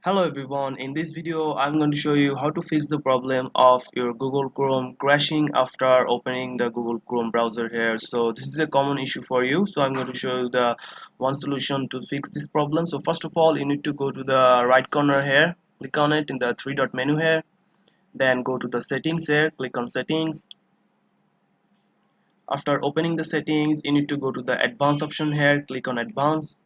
Hello everyone, in this video I'm going to show you how to fix the problem of your Google Chrome crashing after opening the Google Chrome browser here. So this is a common issue for you, so I'm going to show you the one solution to fix this problem. So first of all, you need to go to the right corner here, click on it in the three dot menu here, then go to the settings here, click on settings. After opening the settings, you need to go to the advanced option here, click on advanced.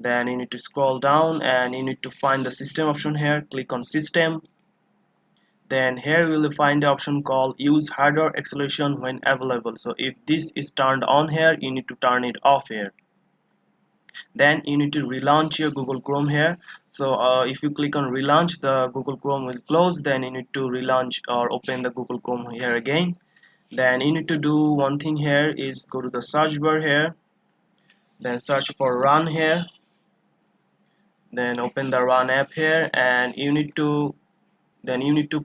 Then you need to scroll down and you need to find the system option here, click on system. Then here you will find the option called use hardware acceleration when available. So if this is turned on here, you need to turn it off here. Then you need to relaunch your Google Chrome here. So if you click on relaunch, the Google Chrome will close. Then you need to relaunch or open the Google Chrome here again. Then you need to do one thing here is go to the search bar here, then search for run here, then open the run app here, and you need to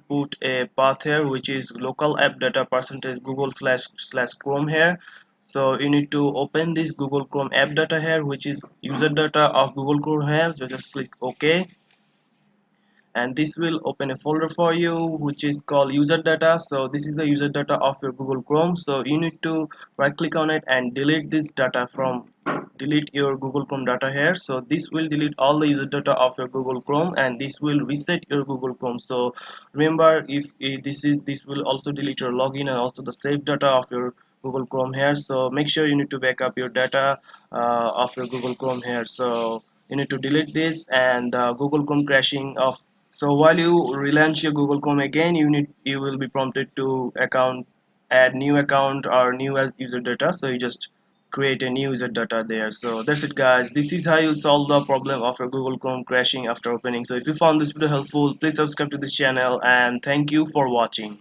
put a path here which is local app data percentage google slash chrome here. So you need to open this Google Chrome app data here, which is user data of Google Chrome here. So just click OK, and this will open a folder for you which is called user data. So this is the user data of your Google Chrome. So you need to right click on it and delete this data from delete your Google Chrome data here. So this will delete all the user data of your Google Chrome, and this will reset your Google Chrome. So remember, if this will also delete your login and also the save data of your Google Chrome here. So make sure you need to back up your data of your Google Chrome here. So you need to delete this, and the Google Chrome crashing of. So while you relaunch your Google Chrome again, you will be prompted to add new account or new user data. So you just create a new user data there. So that's it guys, this is how you solve the problem of your Google Chrome crashing after opening. So if you found this video helpful, please subscribe to this channel, and thank you for watching.